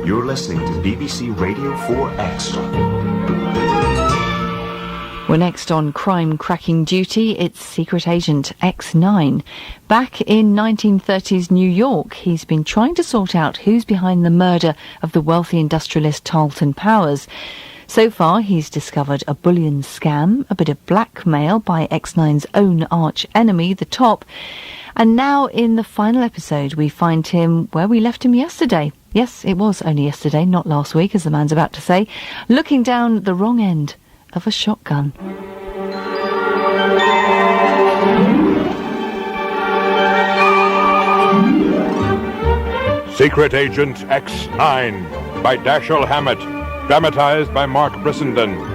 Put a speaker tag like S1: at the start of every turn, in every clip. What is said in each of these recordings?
S1: You're listening to BBC Radio 4X.
S2: We're next on crime cracking duty. It's Secret Agent X-9. Back in 1930s New York, he's been trying to sort out who's behind the murder of the wealthy industrialist Tarleton Powers. So far, he's discovered a bullion scam, a bit of blackmail by X-9's own arch enemy, the Top. And now, in the final episode, we find him where we left him yesterday. Yes, it was only yesterday, not last week, as the man's about to say, looking down the wrong end of a shotgun.
S3: Secret Agent X-9 by Dashiell Hammett, dramatized by Mark Brissenden.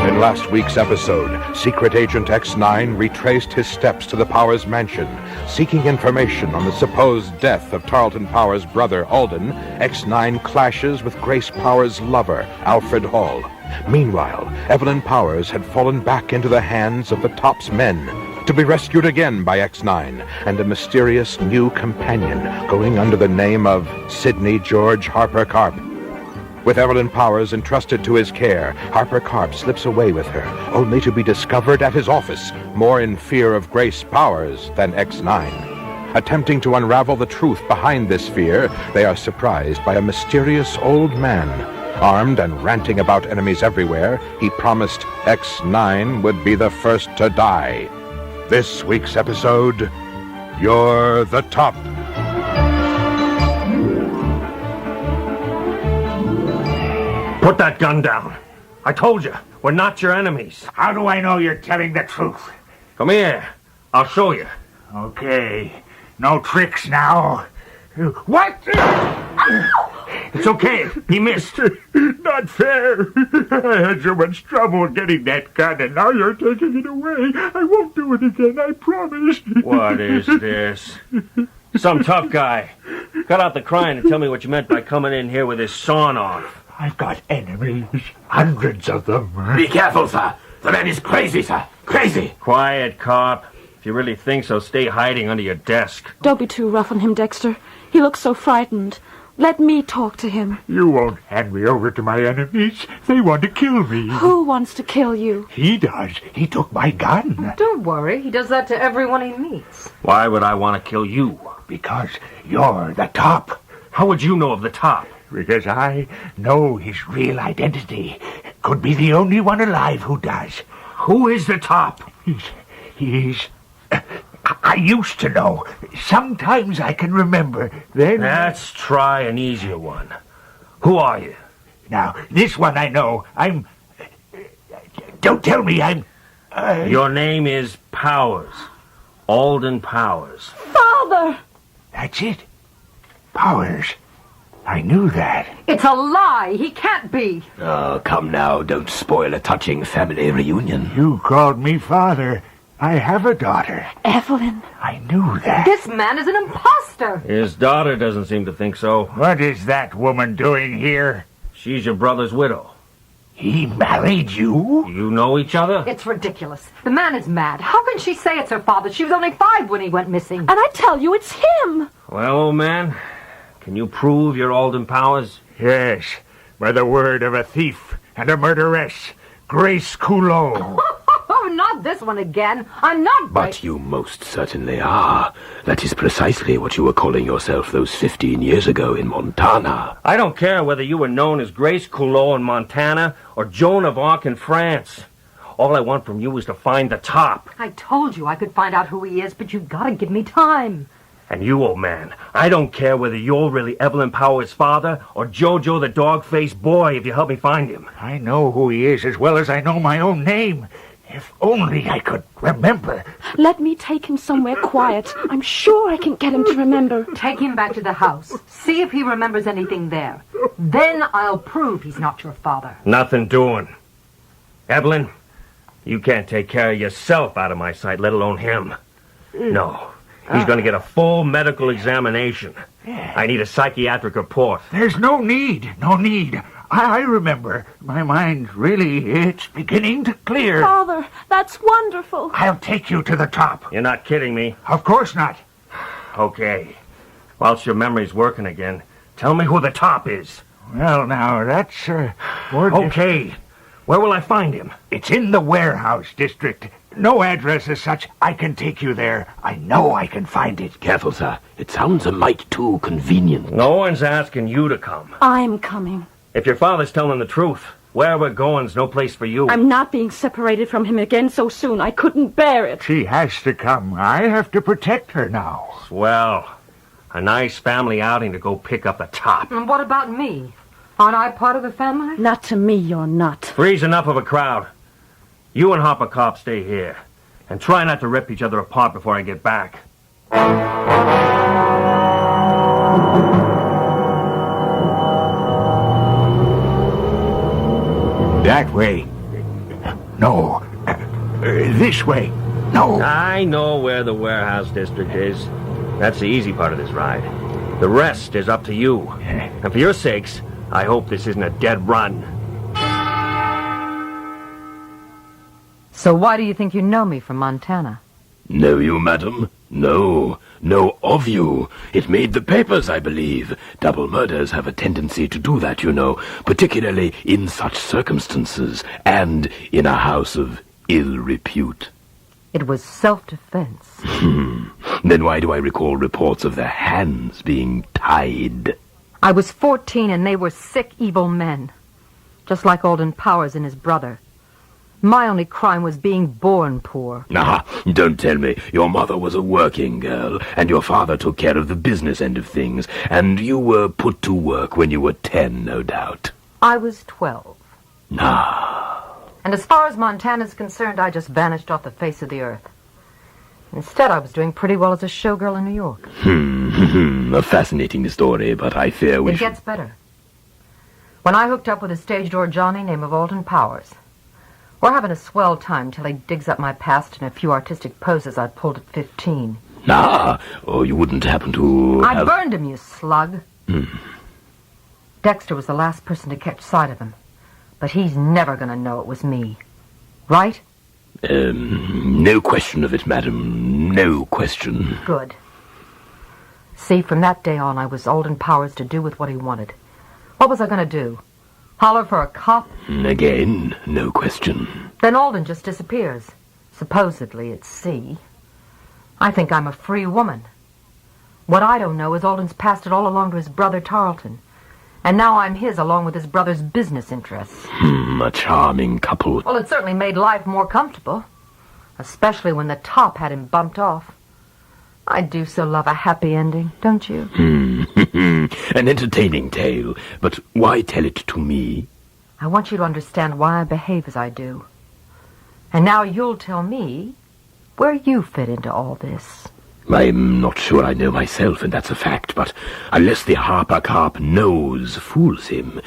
S3: In last week's episode, Secret Agent X-9 retraced his steps to the Powers mansion. Seeking information on the supposed death of Tarleton Powers' brother, Alden, X-9 clashes with Grace Powers' lover, Alfred Hall. Meanwhile, Evelyn Powers had fallen back into the hands of the Top's men, to be rescued again by X-9 and a mysterious new companion going under the name of Sidney George Harper Karp. With Evelyn Powers entrusted to his care, Harper Karp slips away with her, only to be discovered at his office, more in fear of Grace Powers than X-9. Attempting to unravel the truth behind this fear, they are surprised by a mysterious old man. Armed and ranting about enemies everywhere, he promised X-9 would be the first to die. This week's episode, You're the Top.
S4: Put that gun down. I told you, we're not your enemies.
S5: How do I know you're telling the truth?
S4: Come here. I'll show you.
S5: Okay. No tricks now. What?
S4: It's okay. He missed.
S5: Not fair. I had so much trouble getting that gun, and now you're taking it away. I won't do it again, I promise.
S4: What is this? Some tough guy. Cut out the crying and tell me what you meant by coming in here with his sawn off.
S5: I've got enemies. Hundreds of them.
S6: Be careful, sir. The man is crazy, sir. Crazy.
S4: Quiet, cop. If you really think so, stay hiding under your desk.
S7: Don't be too rough on him, Dexter. He looks so frightened. Let me talk to him.
S5: You won't hand me over to my enemies. They want to kill me.
S7: Who wants to kill you?
S5: He does. He took my gun.
S8: Don't worry. He does that to everyone he meets.
S4: Why would I want to kill you?
S5: Because you're the Top.
S4: How would you know of the Top?
S5: Because I know his real identity. Could be the only one alive who does.
S4: Who is the Top?
S5: He's... I used to know. Sometimes I can remember. Then...
S4: Let's try an easier one. Who are you?
S5: Now, this one I know. I'm... Don't tell me I'm...
S4: Your name is Powers. Alden Powers.
S7: Father!
S5: That's it. Powers. I knew that.
S8: It's a lie. He can't be.
S6: Oh, come now. Don't spoil a touching family reunion.
S5: You called me father. I have a daughter.
S7: Evelyn.
S5: I knew that.
S8: This man is an imposter.
S4: His daughter doesn't seem to think so.
S5: What is that woman doing here?
S4: She's your brother's widow.
S5: He married you?
S4: You know each other?
S8: It's ridiculous. The man is mad. How can she say it's her father? She was only 5 when he went missing.
S7: And I tell you, it's him.
S4: Well, old man, can you prove you're Alden Powers?
S5: Yes, by the word of a thief and a murderess, Grace Coulomb.
S8: Oh, not this one again. I'm not...
S6: But you most certainly are. That is precisely what you were calling yourself those 15 years ago in Montana.
S4: I don't care whether you were known as Grace Coulomb in Montana or Joan of Arc in France. All I want from you is to find the Top.
S8: I told you I could find out who he is, but you've got to give me time.
S4: And you, old man, I don't care whether you're really Evelyn Powers' father or Jojo the dog-faced boy if you help me find him.
S5: I know who he is as well as I know my own name. If only I could remember.
S7: Let me take him somewhere quiet. I'm sure I can get him to remember.
S8: Take him back to the house. See if he remembers anything there. Then I'll prove he's not your father.
S4: Nothing doing. Evelyn, you can't take care of yourself out of my sight, let alone him. No. He's going to get a full medical examination. I need a psychiatric report.
S5: There's no need. No need. I remember. My mind really, it's beginning to clear.
S7: Father, that's wonderful.
S5: I'll take you to the Top.
S4: You're not kidding me.
S5: Of course not.
S4: Okay. Whilst your memory's working again, tell me who the top is.
S5: Well, now, that's, more
S4: Okay. Where will I find him?
S5: It's in the warehouse district. No address as such. I can take you there. I know I can find it.
S6: Careful, sir. It sounds a mite too convenient.
S4: No one's asking you to come.
S7: I'm coming.
S4: If your father's telling the truth, where we're going's no place for you.
S7: I'm not being separated from him again so soon. I couldn't bear it.
S5: She has to come. I have to protect her now.
S4: Swell. A nice family outing to go pick up the top.
S8: And what about me? Aren't I part of the family?
S7: Not to me, you're not.
S4: Three's enough of a crowd. You and Hopper Cop stay here. And try not to rip each other apart before I get back.
S5: That way. No. This way. No.
S4: I know where the warehouse district is. That's the easy part of this ride. The rest is up to you. And for your sakes, I hope this isn't a dead run.
S8: So why do you think you know me from Montana?
S6: Know you, madam? No. Know of you. It made the papers, I believe. Double murders have a tendency to do that, you know, particularly in such circumstances, and in a house of ill repute.
S8: It was self-defense.
S6: Then why do I recall reports of their hands being tied?
S8: I was 14 and they were sick, evil men. Just like Alden Powers and his brother. My only crime was being born poor.
S6: Don't tell me. Your mother was a working girl, and your father took care of the business end of things, and you were put to work when you were 10, no doubt.
S8: I was 12. And as far as Montana's concerned, I just vanished off the face of the earth. Instead, I was doing pretty well as a showgirl in New York.
S6: A fascinating story, but I fear
S8: It gets better. When I hooked up with a stage door Johnny named Alden Powers, we're having a swell time till he digs up my past and a few artistic poses I'd pulled at 15.
S6: You wouldn't happen to
S8: I burned him, you slug. Dexter was the last person to catch sight of him. But he's never going to know it was me. Right?
S6: No question of it, madam. No question.
S8: Good. See, from that day on, I was Alden Powers to do with what he wanted. What was I going to do? Holler for a cop?
S6: Again, no question.
S8: Then Alden just disappears. Supposedly at sea. I think I'm a free woman. What I don't know is Alden's passed it all along to his brother Tarleton. And now I'm his along with his brother's business interests.
S6: A charming couple.
S8: Well, it certainly made life more comfortable. Especially when the top had him bumped off. I do so love a happy ending, don't you?
S6: An entertaining tale, but why tell it to me?
S8: I want you to understand why I behave as I do. And now you'll tell me where you fit into all this.
S6: I'm not sure I know myself, and that's a fact, but unless the Harper Cop fools him,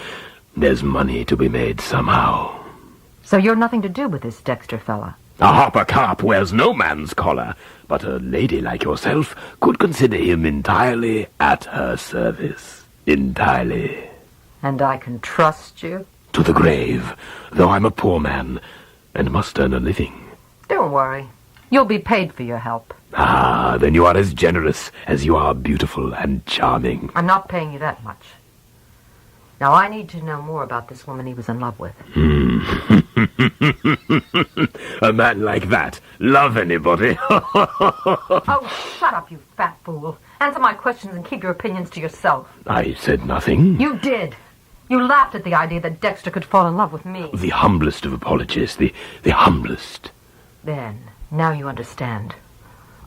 S6: there's money to be made somehow.
S8: So you're nothing to do with this Dexter fella?
S6: A Harper Cop wears no man's collar, but a lady like yourself could consider him entirely at her service. Entirely.
S8: And I can trust you?
S6: To the grave, though I'm a poor man and must earn a living.
S8: Don't worry. You'll be paid for your help.
S6: Then you are as generous as you are beautiful and charming.
S8: I'm not paying you that much. Now, I need to know more about this woman he was in love with.
S6: A man like that, love anybody?
S8: Oh, shut up, you fat fool. Answer my questions and keep your opinions to yourself.
S6: I said nothing.
S8: You did. You laughed at the idea that Dexter could fall in love with me.
S6: The humblest of apologies, the humblest.
S8: Then, now you understand.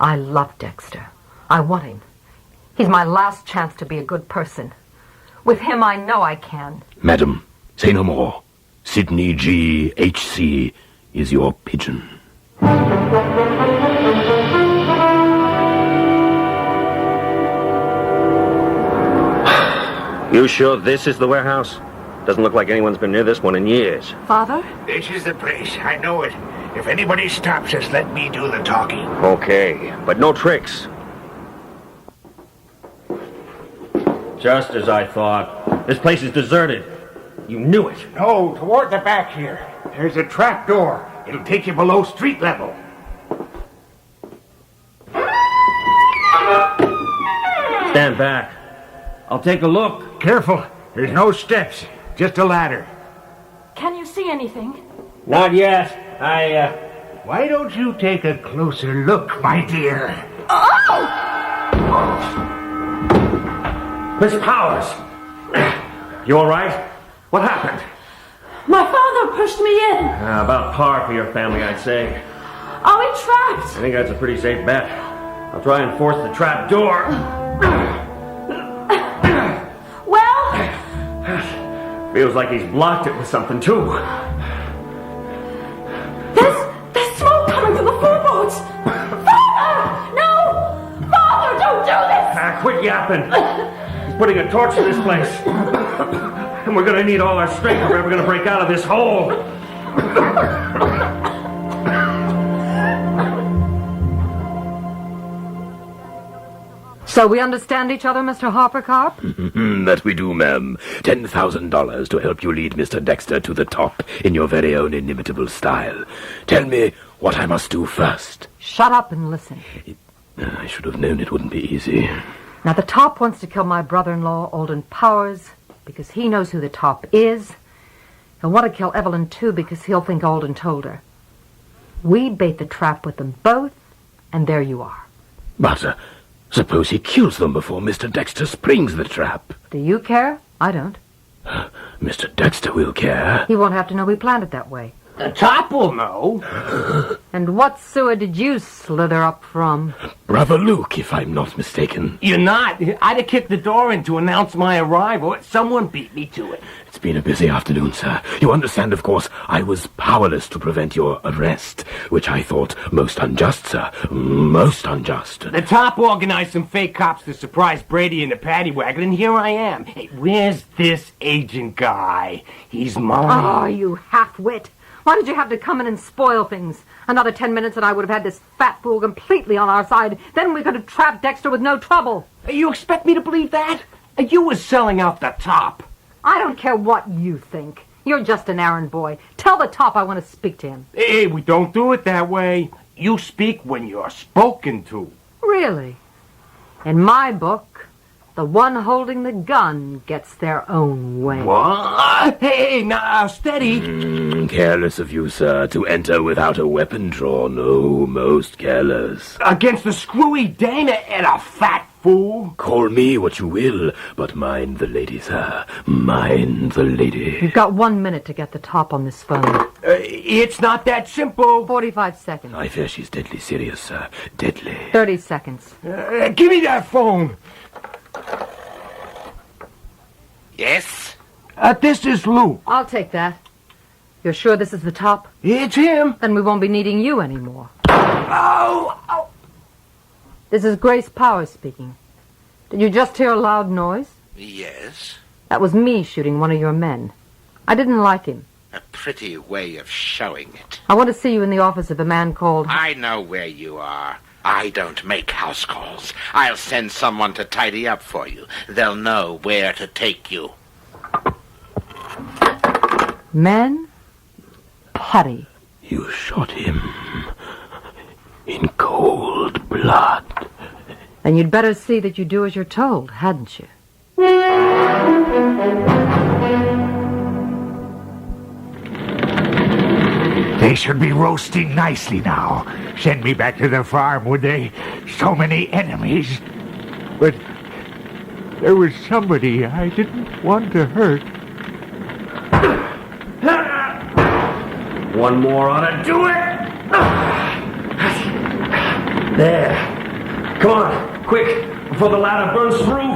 S8: I love Dexter. I want him. He's my last chance to be a good person. With him, I know I can.
S6: Madam, say no more. Sidney G. H.C. is your pigeon.
S4: You sure this is the warehouse? Doesn't look like anyone's been near this one in years.
S7: Father?
S5: This is the place. I know it. If anybody stops us, let me do the talking.
S4: Okay, but no tricks. Just as I thought. This place is deserted. You knew it.
S5: No, toward the back here. There's a trap door. It'll take you below street level.
S4: Stand back. I'll take a look.
S5: Careful. There's no steps. Just a ladder.
S7: Can you see anything?
S4: Not yet.
S5: Why don't you take a closer look, my dear?
S4: Miss Powers! You all right? What happened?
S7: My father pushed me in.
S4: About par for your family, I'd say.
S7: Are we trapped?
S4: I think that's a pretty safe bet. I'll try and force the trap door.
S7: Well?
S4: Feels like he's blocked it with something, too.
S7: There's smoke coming from the floorboards. Father! No! Father, don't do this!
S4: Quit yapping. He's putting a torch to this place. And we're gonna need all our strength if we're ever gonna break out of this hole.
S8: So we understand each other, Mr. Harpercarp?
S6: That we do, ma'am. $10,000 to help you lead Mr. Dexter to the top in your very own inimitable style. Tell me what I must do first.
S8: Shut up and listen.
S6: I should have known it wouldn't be easy.
S8: Now, the top wants to kill my brother-in-law, Alden Powers, because he knows who the top is. He'll want to kill Evelyn, too, because he'll think Alden told her. We bait the trap with them both, and there you are.
S6: But, suppose he kills them before Mr. Dexter springs the trap.
S8: Do you care? I don't.
S6: Mr. Dexter will care.
S8: He won't have to know we planned it that way.
S9: The top will know.
S8: And what sewer did you slither up from?
S6: Brother Luke, if I'm not mistaken.
S9: You're not. I'd have kicked the door in to announce my arrival. Someone beat me to it.
S6: It's been a busy afternoon, sir. You understand, of course, I was powerless to prevent your arrest, which I thought most unjust, sir. Most unjust.
S9: The top organized some fake cops to surprise Brady in the paddy wagon, and here I am. Hey, where's this agent guy? He's mine.
S8: Oh, you half-wit. Why did you have to come in and spoil things? Another 10 minutes and I would have had this fat fool completely on our side. Then we could have trapped Dexter with no trouble.
S9: You expect me to believe that? You were selling out the top.
S8: I don't care what you think. You're just an errand boy. Tell the top I want to speak to him.
S9: Hey, we don't do it that way. You speak when you're spoken to.
S8: Really? In my book, the one holding the gun gets their own way.
S9: What? Hey, now, steady.
S6: Careless of you, sir, to enter without a weapon drawn. Oh, most careless.
S9: Against the screwy Dana and a fat fool.
S6: Call me what you will, but mind the lady, sir. Mind the lady.
S8: You've got 1 minute to get the top on this phone.
S9: It's not that simple.
S8: 45 seconds.
S6: I fear she's deadly serious, sir. Deadly.
S8: 30 seconds.
S9: Give me that phone.
S5: Yes?
S9: This is Luke.
S8: I'll take that. You're sure this is the top?
S9: It's him.
S8: Then we won't be needing you anymore.
S9: Oh!
S8: This is Grace Powers speaking. Did you just hear a loud noise?
S10: Yes.
S8: That was me shooting one of your men. I didn't like him.
S10: A pretty way of showing it.
S8: I want to see you in the office of a man called...
S10: I know where you are. I don't make house calls. I'll send someone to tidy up for you. They'll know where to take you.
S8: Men? Putty.
S6: You shot him in cold blood.
S8: Then you'd better see that you do as you're told, hadn't you?
S5: They should be roasting nicely now. Send me back to the farm, would they? So many enemies. But there was somebody I didn't want to hurt.
S4: One more ought to do it. There. Come on, quick, before the ladder burns through.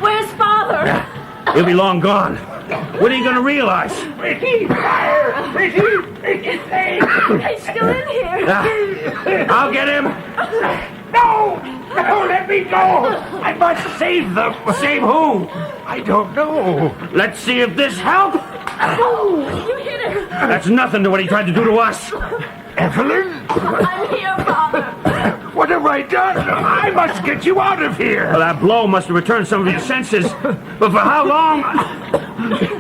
S7: Where's Father?
S4: He'll be long gone. What are you going to realize?
S5: Ricky, fire! Ricky, save!
S7: He's still in here.
S4: I'll get him.
S5: No! No, let me go! I must save them!
S4: Save who?
S5: I don't know.
S4: Let's see if this helps.
S7: Oh, you hit him.
S4: That's nothing to what he tried to do to us.
S5: Evelyn?
S7: I'm here, Father.
S5: What have I done? I must get you out of here!
S4: Well, that blow must have returned some of your senses. But for how long?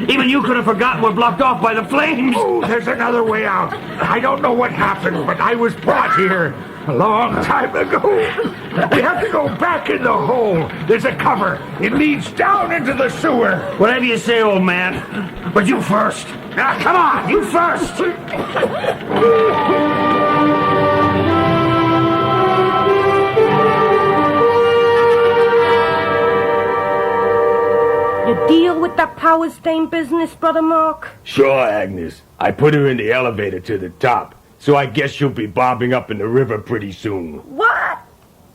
S4: Even you could have forgotten we're blocked off by the flames.
S5: Oh, there's another way out. I don't know what happened, but I was brought here a long time ago. We have to go back in the hole. There's a cover. It leads down into the sewer.
S4: Whatever you say, old man. But you first.
S5: Now, come on, you first.
S11: You deal with that power stain business, Brother Mark?
S4: Sure, Agnes. I put her in the elevator to the top, so I guess she'll be bobbing up in the river pretty soon.
S11: What?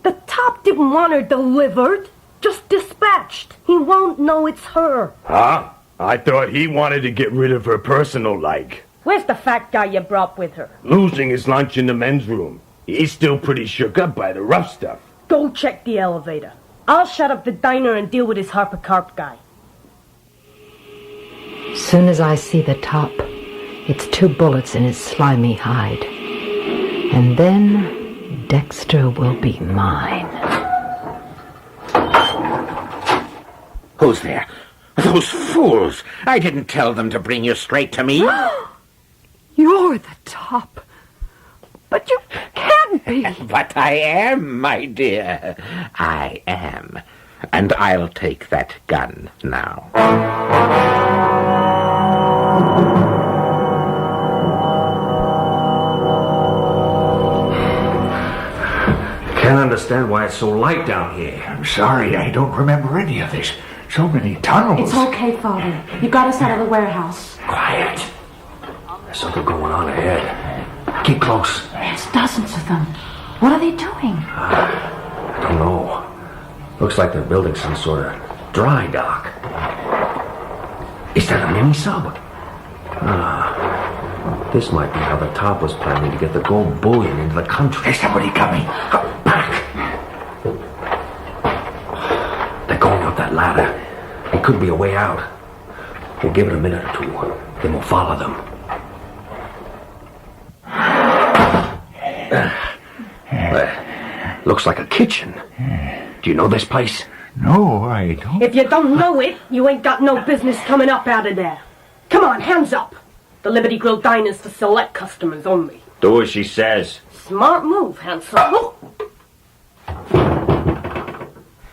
S11: The top didn't want her delivered, just dispatched. He won't know it's her.
S4: Huh? I thought he wanted to get rid of her personal like.
S11: Where's the fat guy you brought with her?
S4: Losing his lunch in the men's room. He's still pretty shook up by the rough stuff.
S11: Go check the elevator. I'll shut up the diner and deal with his Harper Carp guy.
S8: Soon as I see the top, it's 2 bullets in his slimy hide. And then Dexter will be mine.
S10: Who's there? Those fools! I didn't tell them to bring you straight to me.
S11: You're the top. But you can't be.
S10: But I am, my dear. I am. And I'll take that gun now.
S4: Can't understand why it's so light down here.
S5: I'm sorry, I don't remember any of this. So many tunnels.
S7: It's okay, Father. You got us out of the warehouse.
S4: Quiet. There's something going on ahead. Keep close.
S7: There's dozens of them. What are they doing?
S4: I don't know. Looks like they're building some sort of dry dock. Is that a mini-sub? This might be how the top was planning to get the gold bullion into the country.
S5: There's somebody coming.
S4: Back! They're going up that ladder. It could be a way out. We'll give it a minute or two, then we'll follow them. Looks like a kitchen. Do you know this place?
S5: No, I don't.
S11: If you don't know it, you ain't got no business coming up out of there. Come on, hands up. The Liberty Grill diner's for select customers only.
S4: Do as she says.
S11: Smart move, handsome.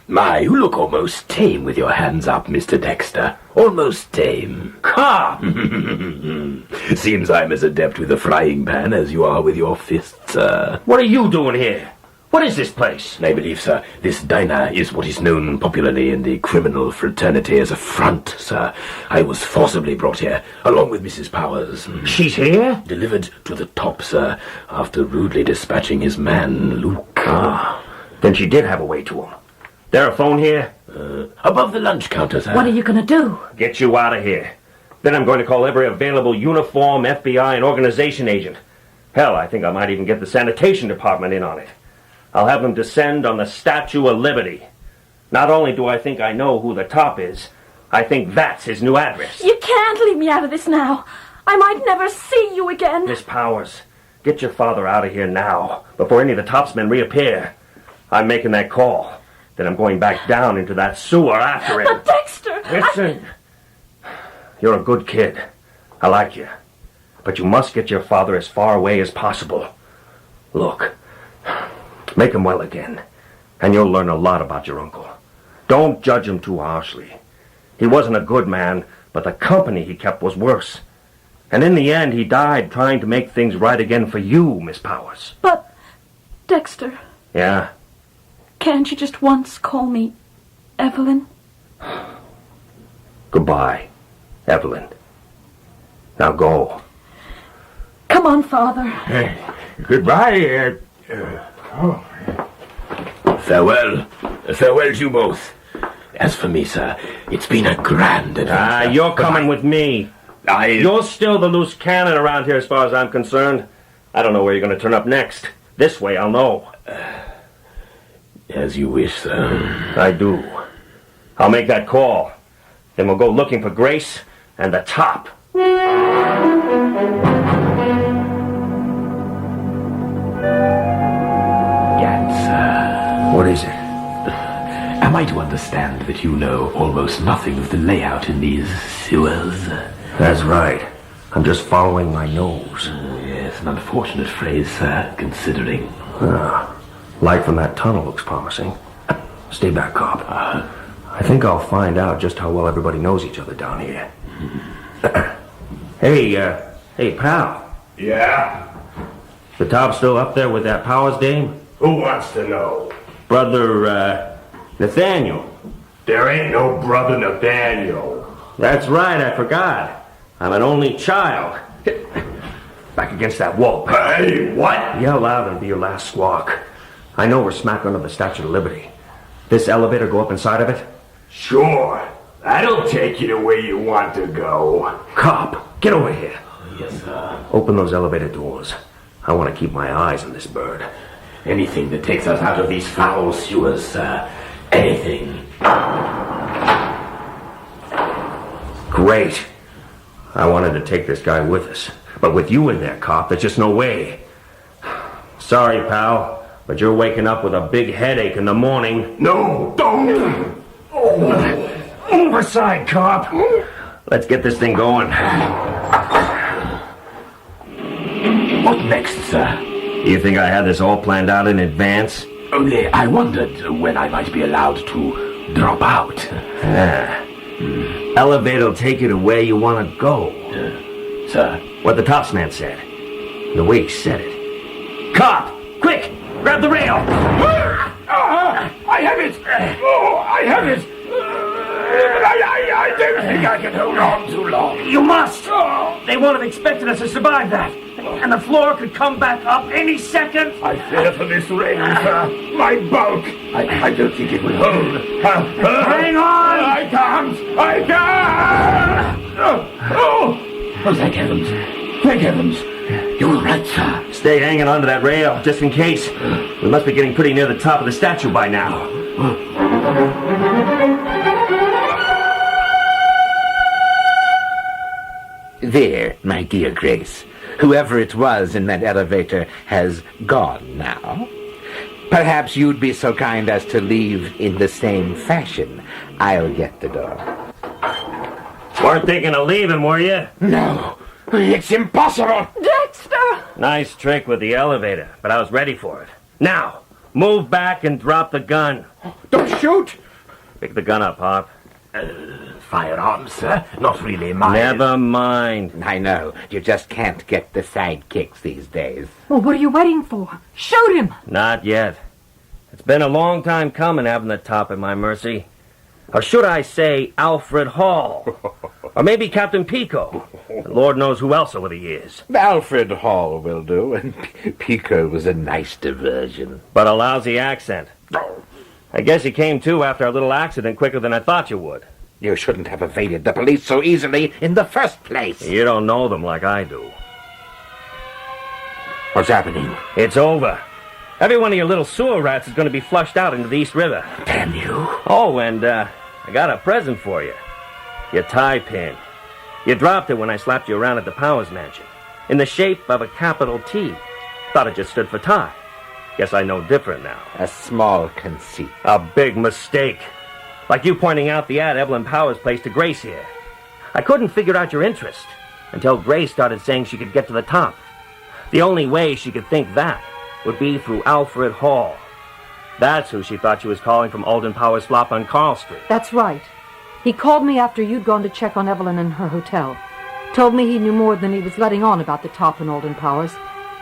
S6: My, you look almost tame with your hands up, Mr. Dexter. Almost tame.
S4: Come!
S6: Seems I'm as adept with a frying pan as you are with your fists, sir.
S4: What are you doing here? What is this place?
S6: I believe, sir, this diner is what is known popularly in the criminal fraternity as a front, sir. I was forcibly brought here, along with Mrs. Powers.
S4: She's here?
S6: Delivered to the top, sir, after rudely dispatching his man, Luke.
S4: Then she did have a way to him. There a phone here?
S6: Above the lunch counter, sir.
S11: What are you gonna do?
S4: Get you out of here. Then I'm going to call every available uniform, FBI, and organization agent. Hell, I think I might even get the sanitation department in on it. I'll have them descend on the Statue of Liberty. Not only do I think I know who the top is, I think that's his new address.
S7: You can't leave me out of this now. I might never see you again.
S4: Miss Powers, get your father out of here now, before any of the top's men reappear. I'm making that call. Then I'm going back down into that sewer after him.
S7: But Dexter!
S4: Listen. You're a good kid. I like you. But you must get your father as far away as possible. Look. Make him well again, and you'll learn a lot about your uncle. Don't judge him too harshly. He wasn't a good man, but the company he kept was worse. And in the end, he died trying to make things right again for you, Miss Powers.
S7: But, Dexter...
S4: Yeah?
S7: Can't you just once call me Evelyn?
S4: Goodbye, Evelyn. Now go.
S11: Come on, Father.
S5: Goodbye,
S6: Farewell. Farewell to you both. As for me, sir, it's been a grand adventure.
S4: You're coming with me. You're still the loose cannon around here as far as I'm concerned. I don't know where you're going to turn up next. This way, I'll know.
S6: As you wish, sir.
S4: I do. I'll make that call. Then we'll go looking for Grace and the top. What is it?
S6: Am I to understand that you know almost nothing of the layout in these sewers?
S4: That's right. I'm just following my nose.
S6: Yes, an unfortunate phrase, sir, considering.
S4: Light from that tunnel looks promising. Stay back, cop. I think I'll find out just how well everybody knows each other down here. Hey, pal.
S12: Yeah?
S4: The top still up there with that Powers dame?
S12: Who wants to know?
S4: Brother, Nathaniel.
S12: There ain't no brother Nathaniel.
S4: That's right, I forgot. I'm an only child. Back against that wall, pal.
S12: Hey, what?
S4: Yell loud and be your last squawk. I know we're smack under the Statue of Liberty. This elevator go up inside of it?
S12: Sure. That'll take you to where you want to go.
S4: Cop, get over here.
S6: Yes, sir.
S4: Open those elevator doors. I want to keep my eyes on this bird.
S6: Anything that takes us out of these foul sewers, sir. Anything.
S4: Great. I wanted to take this guy with us. But with you in there, cop, there's just no way. Sorry, pal, but you're waking up with a big headache in the morning.
S12: No, don't!
S4: Move aside, cop. Let's get this thing going.
S6: What next, sir?
S4: You think I had this all planned out in advance?
S6: Only I wondered when I might be allowed to drop out.
S4: Elevator'll take you to where you want to go.
S6: Sir?
S4: What the tops man said. The way he said it. Cop! Quick! Grab the rail!
S12: I have it! Oh, I have it! But I don't think I can hold on too long.
S4: You must! They won't have expected us to survive that. And the floor could come back up any second.
S12: I fear for this rail, sir. My bulk.
S6: I don't think it will hold.
S4: Hang on!
S12: I can't!
S6: Oh, thank heavens. Thank heavens. You're right, sir.
S4: Stay hanging onto that rail, just in case. We must be getting pretty near the top of the statue by now.
S10: There, my dear Grace. Whoever it was in that elevator has gone now. Perhaps you'd be so kind as to leave in the same fashion. I'll get the door.
S4: Weren't thinking of leaving, were you?
S10: No, it's impossible.
S7: Dexter!
S4: Nice trick with the elevator, but I was ready for it. Now, move back and drop the gun.
S10: Don't shoot.
S4: Pick the gun up, Pop.
S6: Firearms, sir. Not really mine.
S4: Never mind.
S10: I know. You just can't get the sidekicks these days.
S8: Well, what are you waiting for? Shoot him!
S4: Not yet. It's been a long time coming having the top at my mercy. Or should I say Alfred Hall? Or maybe Captain Pico. Lord knows who else over the years.
S10: Alfred Hall will do, and Pico was a nice diversion.
S4: But a lousy accent. I guess you came to after our little accident quicker than I thought you would.
S10: You shouldn't have evaded the police so easily in the first place.
S4: You don't know them like I do.
S10: What's happening?
S4: It's over. Every one of your little sewer rats is going to be flushed out into the East River.
S10: Damn you.
S4: Oh, and I got a present for you. Your tie pin. You dropped it when I slapped you around at the Powers Mansion. In the shape of a capital T. Thought it just stood for tie. Guess I know different now.
S10: A small conceit.
S4: A big mistake. Like you pointing out the ad Evelyn Powers placed to Grace here. I couldn't figure out your interest until Grace started saying she could get to the top. The only way she could think that would be through Alfred Hall. That's who she thought she was calling from Alden Powers' flop on Carl Street.
S8: That's right. He called me after you'd gone to check on Evelyn in her hotel. Told me he knew more than he was letting on about the top in Alden Powers,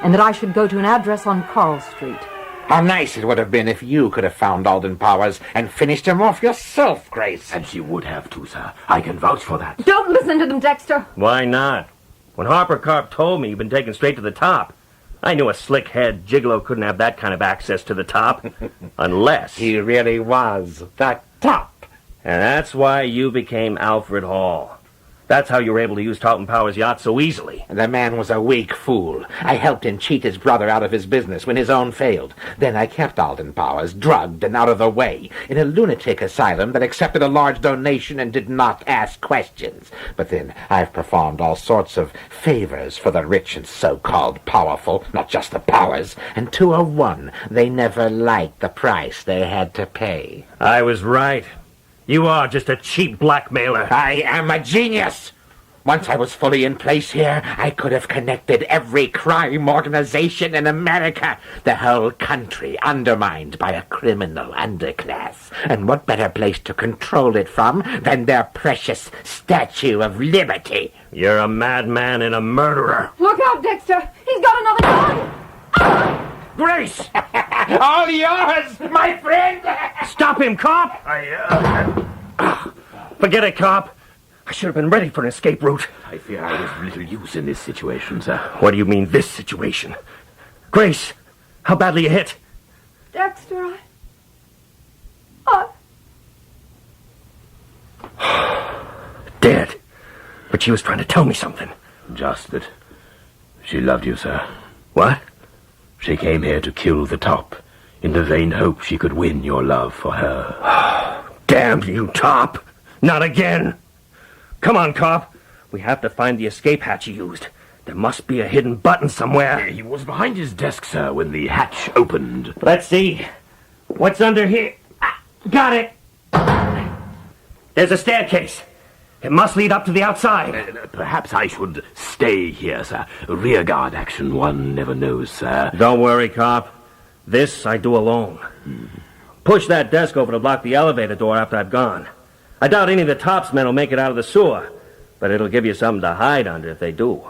S8: and that I should go to an address on Carl Street.
S10: How nice it would have been if you could have found Alden Powers and finished him off yourself, Grace.
S6: And she would have too, sir. I can vouch for that.
S7: Don't listen to them, Dexter.
S4: Why not? When Harper Carp told me you'd been taken straight to the top, I knew a slick-head gigolo couldn't have that kind of access to the top. Unless...
S10: He really was the top.
S4: And that's why you became Alfred Hall. That's how you were able to use Tarleton Powers' yacht so easily.
S10: The man was a weak fool. I helped him cheat his brother out of his business when his own failed. Then I kept Alden Powers drugged and out of the way in a lunatic asylum that accepted a large donation and did not ask questions. But then I've performed all sorts of favors for the rich and so-called powerful, not just the Powers, and 201, they never liked the price they had to pay.
S4: I was right. You are just a cheap blackmailer.
S10: I am a genius. Once I was fully in place here, I could have connected every crime organization in America. The whole country undermined by a criminal underclass. And what better place to control it from than their precious Statue of Liberty?
S4: You're a madman and a murderer.
S7: Look out, Dexter! He's got another gun!
S4: Grace!
S10: All yours, my friend!
S4: Stop him, cop! Forget it, cop. I should have been ready for an escape route.
S6: I fear I was of little use in this situation, sir.
S4: What do you mean, this situation? Grace, how badly you hit?
S7: Dexter,
S4: Dead. But she was trying to tell me something.
S6: Just that she loved you, sir.
S4: What?
S6: She came here to kill the top, in the vain hope she could win your love for her.
S4: Damn you, Top! Not again! Come on, cop. We have to find the escape hatch he used. There must be a hidden button somewhere.
S6: He was behind his desk, sir, when the hatch opened.
S4: Let's see. What's under here? Got it! There's a staircase. It must lead up to the outside.
S6: Perhaps I should stay here, sir. Rearguard action, one never knows, sir.
S4: Don't worry, cop. This I do alone. Push that desk over to block the elevator door after I've gone. I doubt any of the Top's men will make it out of the sewer, but it'll give you something to hide under if they do.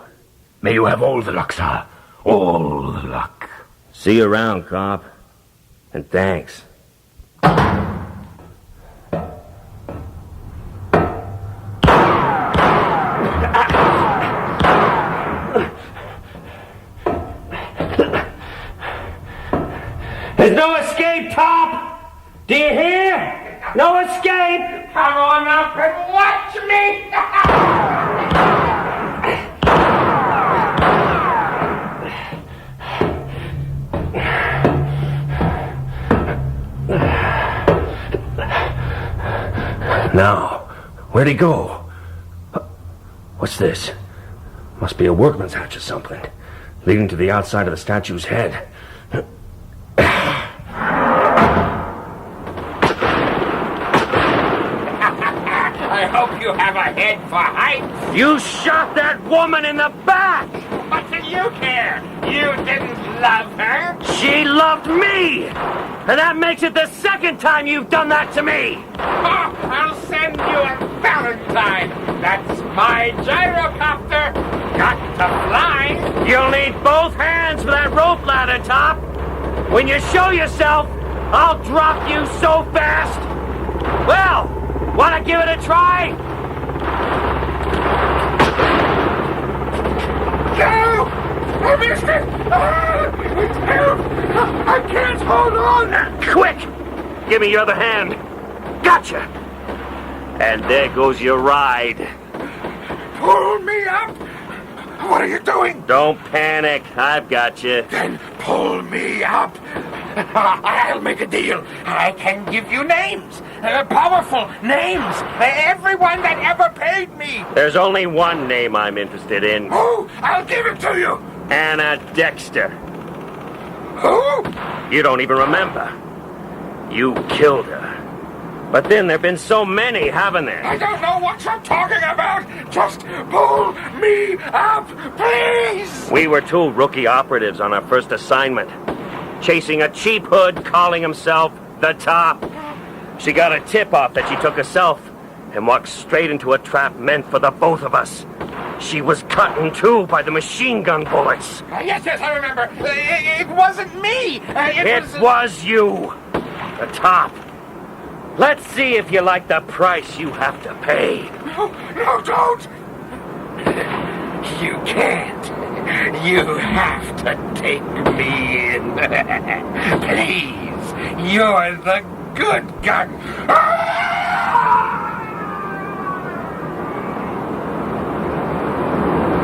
S6: May you have all the luck, sir. All the luck.
S4: See you around, cop. And thanks. There's no escape, Top! Do you hear? No escape!
S10: Come on up and watch me!
S4: Now, where'd he go? What's this? Must be a workman's hatch or something, leading to the outside of the statue's head.
S10: I hope you have a head for heights.
S4: You shot that woman in the back!
S10: What do you care? You didn't love her.
S4: She loved me! And that makes it the second time you've done that to me!
S10: Oh, I'll send you a Valentine. That's my gyrocopter. Got to fly.
S4: You'll need both hands for that rope ladder, Top. When you show yourself, I'll drop you so fast. Well, wanna give it a try?
S12: No! I missed it! It's help! I can't hold on!
S4: Quick! Give me your other hand. Gotcha! And there goes your ride.
S12: Pull me up! What are you doing?
S4: Don't panic. I've got you.
S12: Then pull me up. I'll make a deal. I can give you names. Powerful names. Everyone that ever paid me.
S4: There's only one name I'm interested in.
S12: Who? I'll give it to you.
S4: Anna Dexter.
S12: Who?
S4: You don't even remember. You killed her. But then there've been so many, haven't there?
S12: I don't know what you're talking about. Just pull me up, please.
S4: We were two rookie operatives on our first assignment, chasing a cheap hood calling himself the Top. She got a tip-off that she took herself and walked straight into a trap meant for the both of us. She was cut in two by the machine gun bullets.
S12: Yes, I remember. It wasn't me.
S4: It was you, the Top. Let's see if you like the price you have to pay.
S12: No, don't. You can't. You have to take me in. Please. You're the good gun.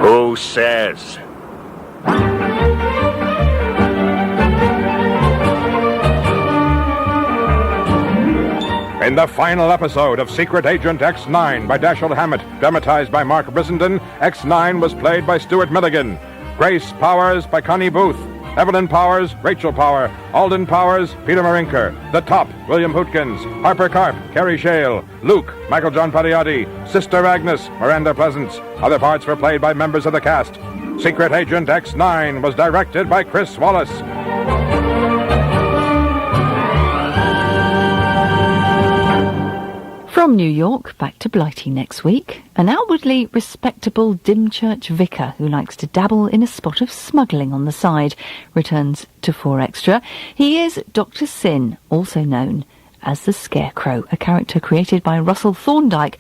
S4: Who says?
S3: In the final episode of Secret Agent X-9 by Dashiell Hammett, dramatized by Mark Brissenden, X-9 was played by Stuart Milligan. Grace Powers by Connie Booth. Evelyn Powers, Rachel Power. Alden Powers, Peter Marinker. The Top, William Hootkins. Harper Karp, Kerry Shale. Luke, Michael John Pariotti. Sister Agnes, Miranda Pleasance. Other parts were played by members of the cast. Secret Agent X-9 was directed by Chris Wallace.
S2: From New York, back to Blighty next week. An outwardly respectable Dymchurch vicar who likes to dabble in a spot of smuggling on the side returns to 4 Extra. He is Dr. Sin, also known as the Scarecrow, a character created by Russell Thorndike,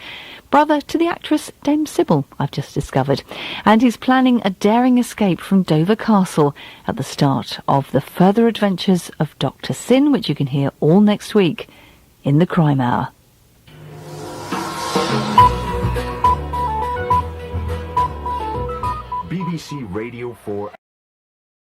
S2: brother to the actress Dame Sybil, I've just discovered. And he's planning a daring escape from Dover Castle at the start of the further adventures of Dr. Sin, which you can hear all next week in the Crime Hour.
S1: BBC Radio 4